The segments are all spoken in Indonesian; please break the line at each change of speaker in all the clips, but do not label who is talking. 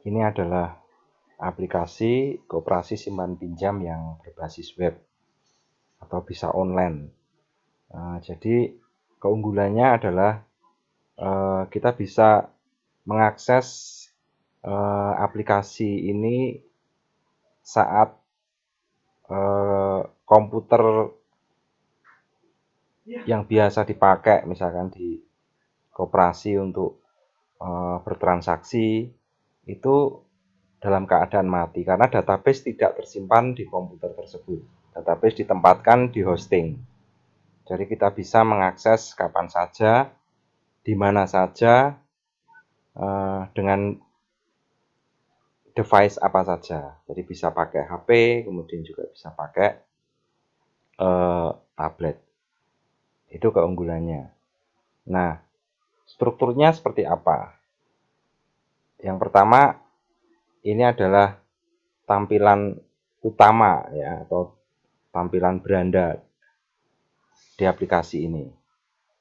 Ini adalah aplikasi koperasi simpan pinjam yang berbasis web atau bisa online. Jadi keunggulannya adalah kita bisa mengakses aplikasi ini saat komputer yang biasa dipakai misalkan di koperasi untuk bertransaksi itu dalam keadaan mati karena database tidak tersimpan di komputer tersebut. Database ditempatkan di hosting. Jadi kita bisa mengakses kapan saja, di mana saja, dengan device apa saja. Jadi bisa pakai HP, kemudian juga bisa pakai tablet. Itu keunggulannya. Nah, strukturnya seperti apa? Yang pertama, ini adalah tampilan utama ya, atau tampilan beranda di aplikasi ini.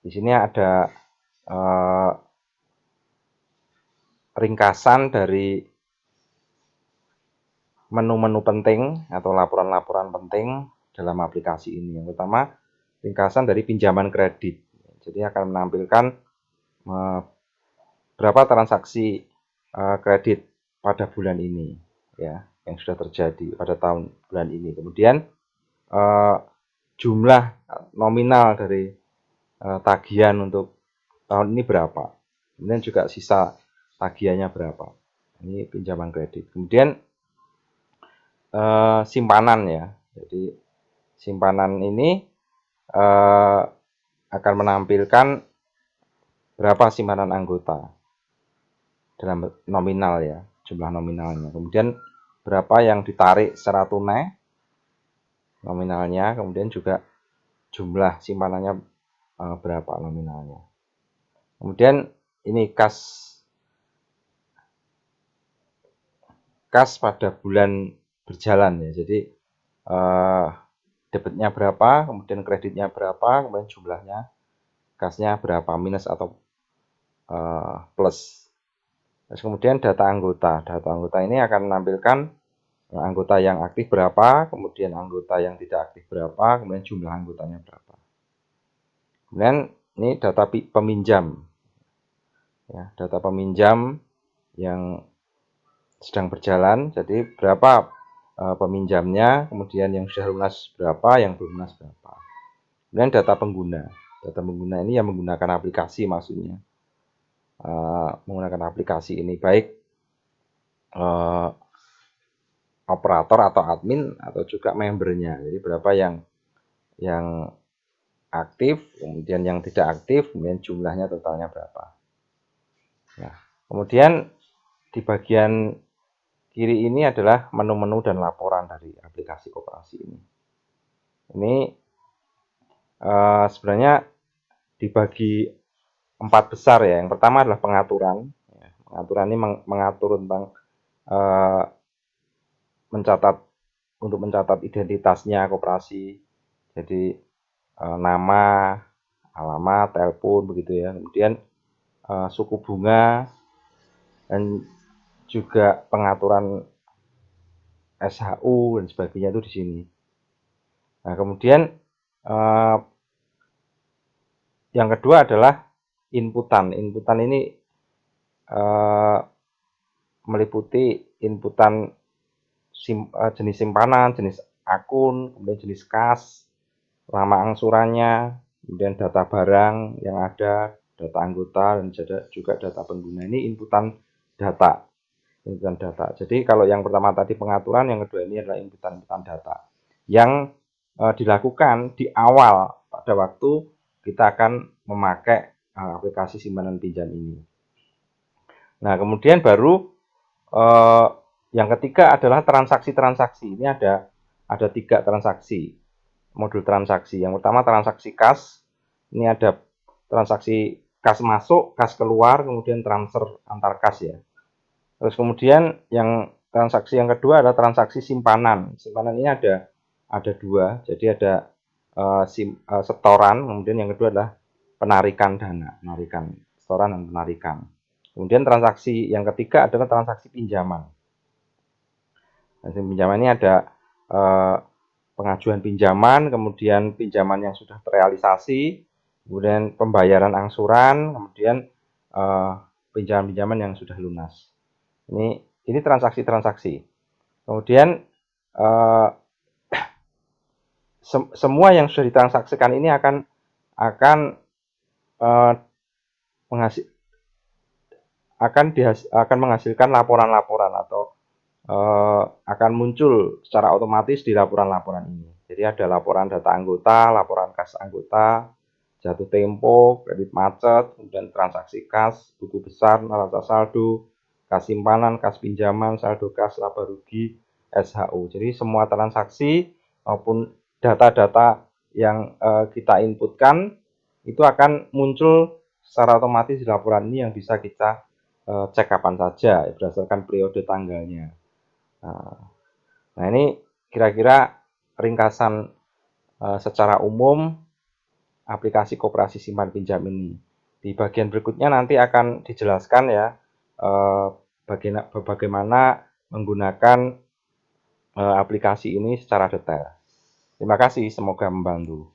Di sini ada ringkasan dari menu-menu penting atau laporan-laporan penting dalam aplikasi ini. Yang pertama, ringkasan dari pinjaman kredit. Jadi akan menampilkan berapa transaksi kredit pada bulan ini ya, yang sudah terjadi pada tahun bulan ini. Kemudian jumlah nominal dari tagihan untuk tahun ini berapa. Kemudian juga sisa tagihannya berapa. Ini pinjaman kredit. Kemudian simpanan ya. Jadi simpanan ini akan menampilkan berapa simpanan anggota dalam nominal ya, jumlah nominalnya. Kemudian berapa yang ditarik secara tunai nominalnya, kemudian juga jumlah simpanannya berapa nominalnya. Kemudian ini kas pada bulan berjalan ya. Jadi debitnya berapa, kemudian kreditnya berapa, kemudian jumlahnya kasnya berapa, minus atau plus. Terus kemudian data anggota. Data anggota ini akan menampilkan anggota yang aktif berapa, kemudian anggota yang tidak aktif berapa, kemudian jumlah anggotanya berapa. Kemudian ini data peminjam. Ya, data peminjam yang sedang berjalan, jadi berapa peminjamnya, kemudian yang sudah lunas berapa, yang belum lunas berapa. Kemudian data pengguna. Data pengguna ini yang menggunakan aplikasi maksudnya. Menggunakan aplikasi ini baik operator atau admin atau juga membernya. Jadi berapa yang aktif, kemudian yang tidak aktif, kemudian jumlahnya totalnya berapa. Nah, kemudian di bagian kiri ini adalah menu-menu dan laporan dari aplikasi koperasi ini. Ini sebenarnya dibagi 4 besar ya. Yang pertama adalah pengaturan. Pengaturan ini mengatur tentang mencatat identitasnya koperasi. Jadi nama, alamat, telepon begitu ya. Kemudian suku bunga dan juga pengaturan SHU dan sebagainya itu di sini. Nah, kemudian yang kedua adalah inputan. Inputan ini meliputi inputan jenis simpanan, jenis akun, kemudian jenis kas, lama angsurannya, kemudian data barang yang ada, data anggota, dan juga data pengguna. Ini inputan data. Jadi kalau yang pertama tadi pengaturan, yang kedua ini adalah inputan data yang dilakukan di awal pada waktu kita akan memakai aplikasi simpanan pinjam ini. Nah, kemudian baru yang ketiga adalah transaksi-transaksi. Ini ada 3 transaksi, modul transaksi. Yang pertama transaksi kas. Ini ada transaksi kas masuk, kas keluar, kemudian transfer antar kas ya. Terus kemudian yang transaksi yang kedua adalah transaksi simpanan. Simpanan ini ada 2. Jadi ada setoran, kemudian yang kedua adalah penarikan dana, setoran dan penarikan. Kemudian transaksi yang ketiga adalah transaksi pinjaman. Transaksi pinjaman ini ada pengajuan pinjaman, kemudian pinjaman yang sudah terrealisasi, kemudian pembayaran angsuran, kemudian pinjaman-pinjaman yang sudah lunas. Ini transaksi-transaksi. Kemudian semua yang sudah ditransaksikan ini akan menghasilkan laporan-laporan atau akan muncul secara otomatis di laporan-laporan ini. Jadi ada laporan data anggota, laporan kas anggota, jatuh tempo, kredit macet, kemudian transaksi kas, buku besar, neraca saldo, kas simpanan, kas pinjaman, saldo kas, laba rugi, SHU. Jadi semua transaksi maupun data-data yang kita inputkan itu akan muncul secara otomatis di laporan ini yang bisa kita cek kapan saja berdasarkan periode tanggalnya. Nah, ini kira-kira ringkasan secara umum aplikasi koperasi simpan pinjam ini. Di bagian berikutnya nanti akan dijelaskan ya bagaimana menggunakan aplikasi ini secara detail. Terima kasih, semoga membantu.